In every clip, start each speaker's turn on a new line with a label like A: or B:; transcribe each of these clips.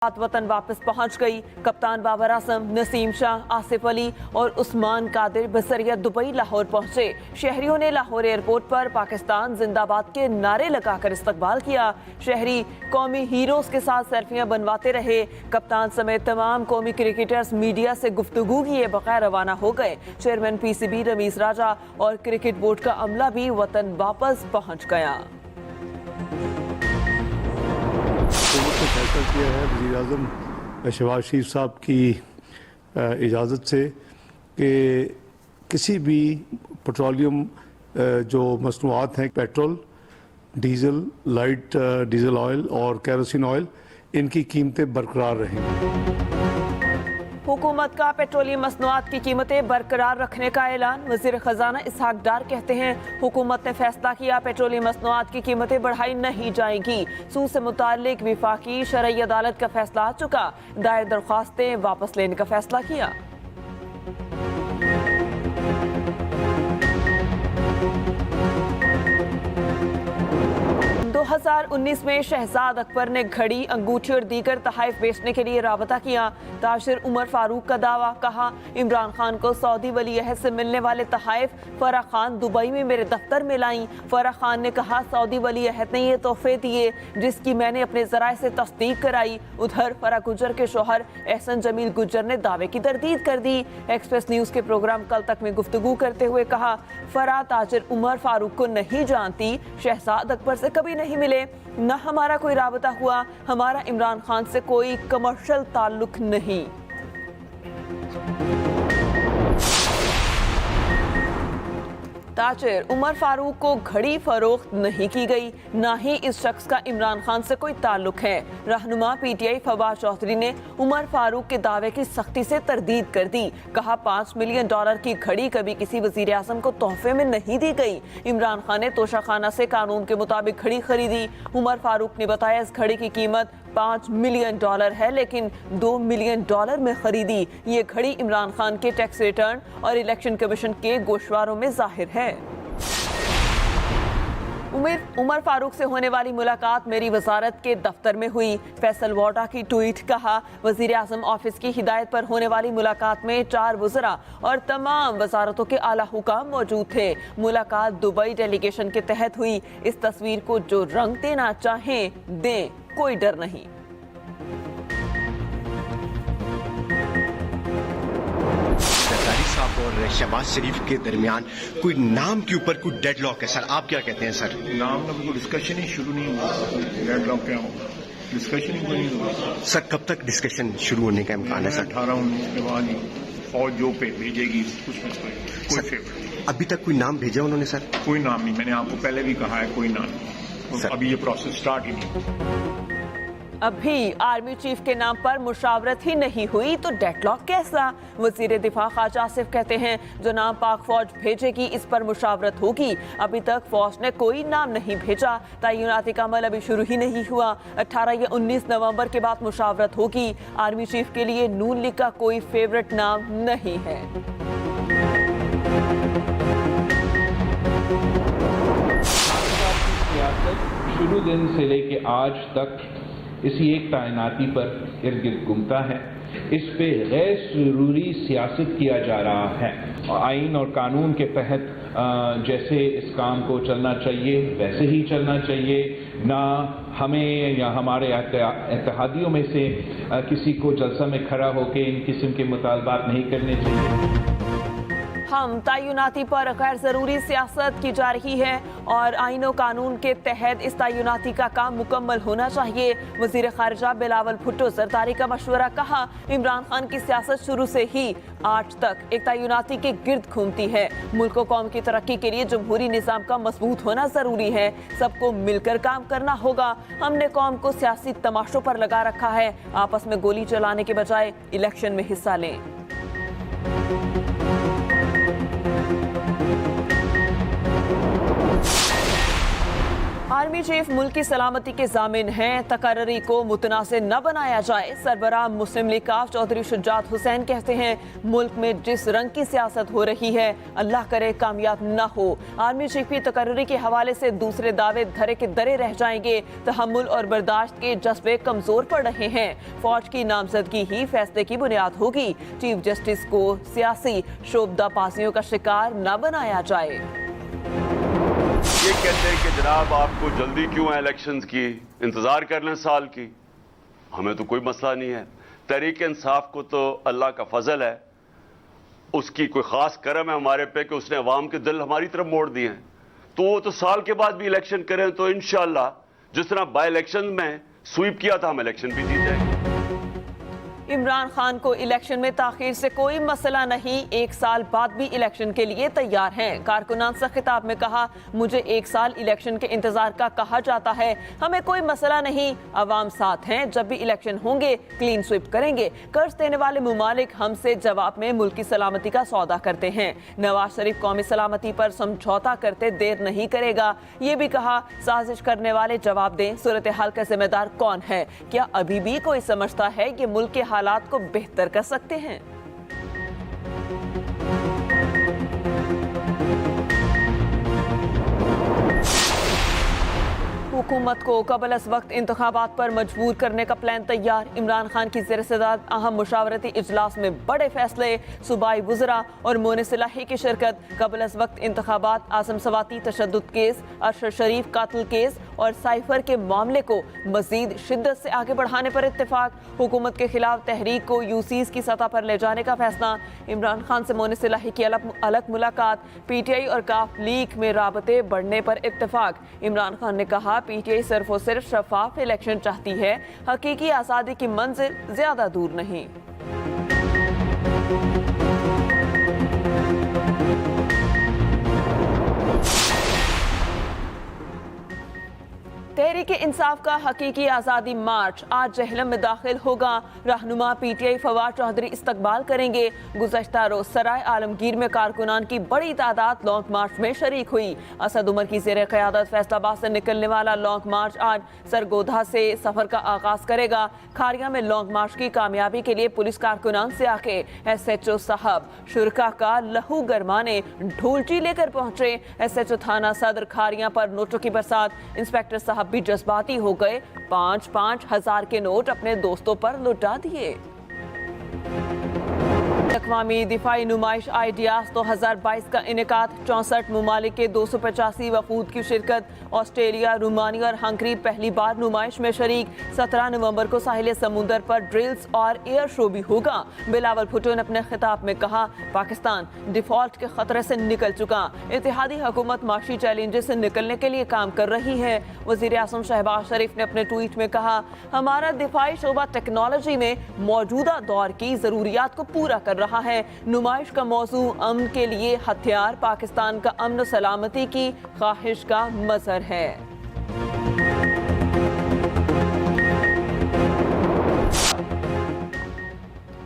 A: वतन वापस पहुंच गई। कप्तान बाबर आजम, नसीम शाह, आसिफ अली और उस्मान कादिर बसरिया दुबई लाहौर पहुंचे। शहरियों ने लाहौर एयरपोर्ट पर पाकिस्तान जिंदाबाद के नारे लगाकर इस्तकबाल किया। शहरी कौमी हीरोज के साथ सेल्फियां बनवाते रहे। कप्तान समेत तमाम कौमी क्रिकेटर्स मीडिया से गुफ्तगू किए बगैर रवाना हो गए। चेयरमैन PCB रमीज राजा और क्रिकेट बोर्ड का अमला भी वतन वापस पहुंच गया।
B: फैसला किया है वज़ीर आज़म शहबाज शरीफ साहब की इजाज़त से कि किसी भी पेट्रोलियम जो मसनूआत हैं, petrol, diesel, light diesel oil और केरोसिन ऑयल, इनकी कीमतें बरकरार रहेंगी।
A: हुकूमत का पेट्रोलियम मसनूआत की कीमतें बरकरार रखने का ऐलान। वज़ीर ख़जाना इसहाक डार कहते हैं, हुकूमत ने फैसला किया पेट्रोलियम मसनूआत की कीमतें बढ़ाई नहीं जाएंगी। सूद से मुताल्लिक विफाकी शरई अदालत का फैसला आ चुका। दायर दरख्वास्तें वापस लेने का फैसला किया। 2019 में शहजाद अकबर ने घड़ी, अंगूठी और दीगर तहाइफ बेचने के लिए राबता किया। ताशिर उमर फारूक का दावा, कहा इमरान खान को सऊदी वली अहद से मिलने वाले तहाइफ फराह खान दुबई में मेरे दफ्तर में लाई। फराह खान ने कहा सऊदी वली अहद ने ये तोहफे दिए जिसकी मैंने अपने जराए से तस्दीक कराई। उधर फराह गुजर के शोहर एहसन जमील गुजर ने दावे की तरदीद कर दी। एक्सप्रेस न्यूज के प्रोग्राम कल तक में गुफ्तगू करते हुए कहा, फराह ताजिर उमर फारूक को नहीं जानती, शहजाद अकबर से कभी नहीं मिले, न हमारा कोई राबता हुआ, हमारा इमरान खान से कोई कमर्शियल ताल्लुक नहीं। ताजिर उमर फारूक को घड़ी फरोख्त नहीं की गई, ना ही इस शख्स का इमरान खान से कोई ताल्लुक है। रहनुमा PTI फवाद चौधरी ने उमर फारूक के दावे की सख्ती से तरदीद कर दी। कहा $5 मिलियन की घड़ी कभी किसी वजीर आज़म को तोहफे में नहीं दी गई। इमरान खान ने तोशाखाना से कानून के मुताबिक घड़ी खरीदी। उमर फारूक ने बताया इस घड़ी की कीमत $5 मिलियन है, लेकिन $2 मिलियन में खरीदी। ये घड़ी इमरान खान के टैक्स रिटर्न और इलेक्शन कमीशन के गोशवारों में जाहिर है। उमर फारूक से होने वाली मुलाकात मेरी वजारत के दफ्तर में हुई। फैसल वाडा की ट्वीट, कहा वजीर आज़म ऑफिस की हिदायत पर होने वाली मुलाकात में 4 वज़रा और तमाम वजारतों के आला हुकाम मौजूद थे। मुलाकात दुबई डेलीगेशन के तहत हुई। इस तस्वीर को जो रंग देना चाहें दें, कोई डर नहीं।
C: और शहबाज शरीफ के दरमियान कोई नाम के ऊपर कोई डेडलॉक है सर, आप क्या कहते हैं सर?
D: नाम का कोई डिस्कशन ही शुरू नहीं हुआ, डेडलॉक क्या होगा, डिस्कशन ही नहीं हुआ
C: सर। कब तक डिस्कशन शुरू होने का इम्कान है सर?
D: 18-19 के बाद ही फौज जो पे भेजेगी उसमें कोई फेवरेट।
C: अभी तक कोई नाम भेजा उन्होंने सर?
D: कोई नाम नहीं, मैंने आपको पहले भी कहा है कोई नाम नहीं, अभी ये प्रोसेस स्टार्ट ही नहीं।
A: अभी आर्मी चीफ के नाम पर मुशावरत ही नहीं हुई तो डेडलॉक कैसा? वजीर दिफा ख्वाजा आसिफ कहते हैं जो नाम पाक फौज भेजेगी इस पर मुशावरत होगी। अभी तक फौज ने कोई नाम नहीं भेजा। तयनाती का अमल अभी शुरू ही नहीं हुआ। 18 या 19 नवंबर के बाद मुशावरत होगी। आर्मी चीफ के लिए नून लीग का कोई फेवरेट नाम नहीं है।
E: शुरू दिन से लेके आज तक इसी एक तैनाती पर इर्द गिर्द घूमता है। इस पे गैर जरूरी सियासत किया जा रहा है। आइन और कानून के तहत जैसे इस काम को चलना चाहिए वैसे ही चलना चाहिए। ना हमें या हमारे इत्तेहादियों में से किसी को जलसा में खड़ा होकर इन किस्म के मुतालबात नहीं करने चाहिए।
A: हम तयनाती पर गैर जरूरी सियासत की जा रही है और आईन और कानून के तहत इस तयनाती का काम मुकम्मल होना चाहिए। वजीर खारिजा बिलावल भुट्टो जरदारी का मशवरा, कहा इमरान खान की सियासत शुरू से ही आज तक एक तयनाती के गिर्द घूमती है। मुल्क को कौम की तरक्की के लिए जमहूरी निज़ाम का मजबूत होना जरूरी है। सबको मिलकर काम करना होगा। हमने कौम को सियासी तमाशों पर लगा रखा है। आपस में गोली चलाने के बजाय इलेक्शन में हिस्सा लें। आर्मी चीफ मुल्क की सलामती के जामिन हैं, तकर्री को मुतनाज़िर न बनाया जाए। सरबराह मुस्लिम लीग काफ चौधरी शुजात हुसैन कहते हैं, मुल्क में जिस रंग की सियासत हो रही है अल्लाह करे कामयाब न हो। आर्मी चीफ की तकर्री के हवाले से दूसरे दावे धरे के दरे रह जाएंगे। तहम्मुल और बर्दाश्त के जज्बे कमजोर पड़ रहे हैं। फौज की नामजदगी ही फैसले की बुनियाद होगी। चीफ जस्टिस को सियासी शोबदाबाजियों का शिकार न बनाया जाए।
F: ये कहते हैं कि जनाब आपको जल्दी क्यों है इलेक्शंस की, इंतजार कर लें साल की। हमें तो कोई मसला नहीं है। तहरीक इंसाफ को तो अल्लाह का फजल है, उसकी कोई खास करम है हमारे पे कि उसने अवाम के दिल हमारी तरफ मोड़ दिए हैं। तो वो तो साल के बाद भी इलेक्शन करें तो इंशाअल्लाह जिस तरह बाई इलेक्शन में स्वीप किया था हम इलेक्शन भी जीत जाएंगे।
A: इमरान खान को इलेक्शन में ताखीर से कोई मसला नहीं, 1 साल बाद भी इलेक्शन के लिए तैयार हैं। कारकुनान से खिताब में कहा, मुझे 1 साल इलेक्शन के इंतजार का कहा जाता है, हमें कोई मसला नहीं, अवाम साथ हैं, जब भी इलेक्शन होंगे क्लीन स्वीप करेंगे। कर्ज देने वाले मुमालिक हमसे जवाब में मुल्क की सलामती का सौदा करते हैं। नवाज शरीफ कौमी सलामती पर समझौता करते देर नहीं करेगा। ये भी कहा, साजिश करने वाले जवाब दें, सूरत हाल का जिम्मेदार कौन है? क्या अभी भी कोई समझता है कि मुल्क के हालात को बेहतर कर सकते हैं? हुकूमत को कबल अस वक्त इंतखाबात पर मजबूर करने का प्लान तैयार। इमरान खान की ज़ेर सदारत अहम मुशावरती इजलास में बड़े फैसले, सूबाई वुज़रा और मोनिसिलाही की शिरकत। कबल अस वक्त इंतखाबात, आज़म सवाती तशद्दुद केस, अरशद शरीफ कातिल केस और साइफर के मामले को मजीद शिद्दत से आगे बढ़ाने पर इत्तेफाक। हुकूमत के खिलाफ तहरीक को यूसीज की सतह पर ले जाने का फैसला। इमरान खान से मोनिसिलाही की अलग मुलाकात। पीटीआई और काफ लीग में राबते बढ़ने पर इत्तेफाक। इमरान खान ने कहा, पीटीआई सिर्फ और सिर्फ शफाफ इलेक्शन चाहती है, हकीकी आज़ादी की मंजिल ज्यादा दूर नहीं। तहरीक इंसाफ का हकीकी आज़ादी मार्च आज जहलम में दाखिल होगा। रहनुमा पीटीआई फवाद चौधरी इस्तकबाल करेंगे। गुज़श्ता रोज सराय आलमगीर में कारकुनान की बड़ी तादाद लॉन्ग मार्च में शरीक हुई। असद उमर की ज़ेर क़यादत फैसलाबाद से निकलने वाला लॉन्ग मार्च आज सरगोधा से सफ़र का आगाज़ करेगा। खारिया में लॉन्ग मार्च की कामयाबी के लिए पुलिस कारकुनान से आके SHO साहब शुरका का लहू गरमाने ढोलची लेकर पहुंचे। SHO थाना सदर खारिया पर नोटों की बरसात। इंस्पेक्टर साहब भी जज्बाती हो गए, 5-5 हजार के नोट अपने दोस्तों पर लुटा दिए। अक़वामी दिफाई नुमाइश आइडियाज 2022 का इनेकाद। 64 मुमालिक के 285 वफूद की शिरकत। ऑस्ट्रेलिया, रोमानिया और हंगरी पहली बार नुमाइश में शरीक। 17 नवंबर को साहिल समुंदर पर ड्रिल्स और एयर शो भी होगा। बिलावल भुट्टो ने अपने खिताब में कहा, पाकिस्तान डिफॉल्ट के खतरे से निकल चुका। इत्तेहादी हुकूमत माशी चैलेंजेस से निकलने के लिए काम कर रही है। वज़ीर आज़म शहबाज शरीफ ने अपने ट्वीट में कहा, हमारा दिफाई शोबा टेक्नोलॉजी में मौजूदा दौर की ज़रूरियात को पूरा कर रहा है। नुमाइश का मौजू अमन के लिए हथियार, पाकिस्तान का अमन सलामती की ख्वाहिश का मज़हर है।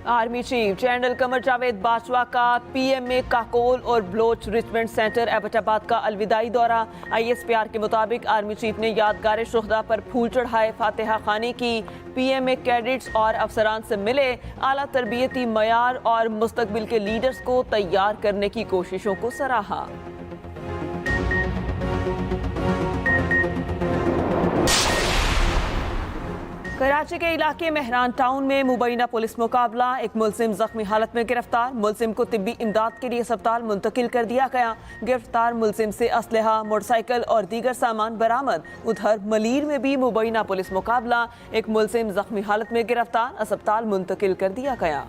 A: Army chief general Qamar Javed Bajwa का PMA काकोल और ब्लोच रिचमेंट सेंटर एबटाबाद का अलविदाई दौरा। ISPR के मुताबिक आर्मी चीफ ने यादगार शुहदा पर फूल चढ़ाए, फातिहा खानी की। PMA कैडेट्स और अफसरान से मिले, आला तरबियती मयार और मुस्तकबिल के लीडर्स को तैयार करने की कोशिशों को सराहा। कराची के इलाके मेहरान टाउन में मुबैना पुलिस मुकाबला। एक मुलजिम जख्मी हालत में गिरफ्तार। मुलजिम को तिब्बी इमदाद के लिए अस्पताल मुंतकिल कर दिया गया। गिरफ्तार मुलजिम से असलहा, मोटरसाइकिल और दीगर सामान बरामद। उधर मलीर में भी मुबैना पुलिस मुकाबला। एक मुलजिम जख्मी हालत में गिरफ्तार, अस्पताल मुंतकिल कर दिया गया।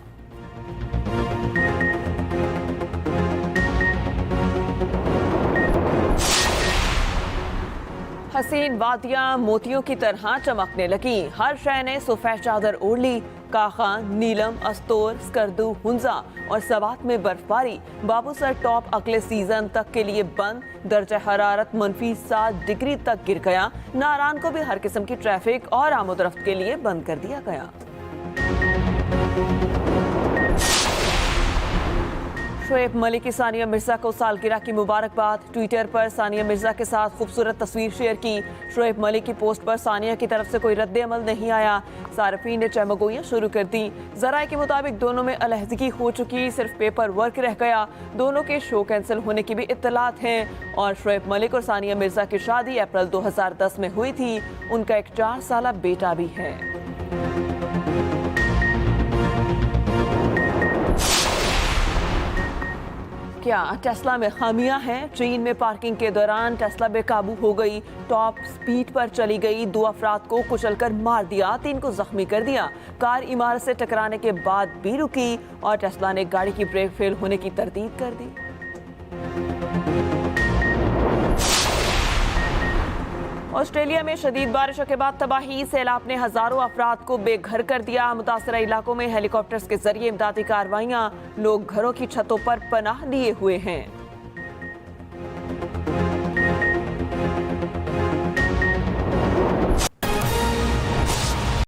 A: हसीन वादियाँ मोतियों की तरह चमकने लगी। हर शय ने सफ़ेद चादर ओढ़ ली। काखा, नीलम, अस्तोर, स्कर्दू, हुंजा और सवात में बर्फबारी। बाबूसर टॉप अगले सीजन तक के लिए बंद। दर्जा हरारत -7 डिग्री तक गिर गया। नारान को भी हर किस्म की ट्रैफिक और आमदोरफ्त के लिए बंद कर दिया गया। शोएब मलिक की सानिया मिर्जा को सालगिरह की मुबारकबाद। ट्विटर पर सानिया मिर्जा के साथ खूबसूरत तस्वीर शेयर की। शोएब मलिक की पोस्ट पर सानिया की तरफ से कोई रद्द अमल नहीं आया। सार्फिन ने चमगोइयाँ शुरू कर दी। जराए के मुताबिक दोनों में अलहदगी हो चुकी, सिर्फ पेपर वर्क रह गया। दोनों के शो कैंसिल होने की भी इत्तलात हैं। और शोएब मलिक और सानिया मिर्जा की शादी अप्रैल 2010 में हुई थी। उनका एक 4 साला बेटा भी है। क्या टेस्ला में खामियां हैं? चीन में पार्किंग के दौरान टेस्ला बेकाबू हो गई, टॉप स्पीड पर चली गई, 2 अफराद को कुचलकर मार दिया, 3 को जख्मी कर दिया। कार इमारत से टकराने के बाद भी रुकी और टेस्ला ने गाड़ी की ब्रेक फेल होने की तरदीद कर दी। ऑस्ट्रेलिया में शदीद बारिशों के बाद तबाही, सैलाब ने हजारों अफराद को बेघर कर दिया। मुतासरा इलाकों में हेलीकॉप्टर्स के जरिए इमदादी कार्रवाइयां, लोग घरों की छतों पर पनाह लिए हुए हैं।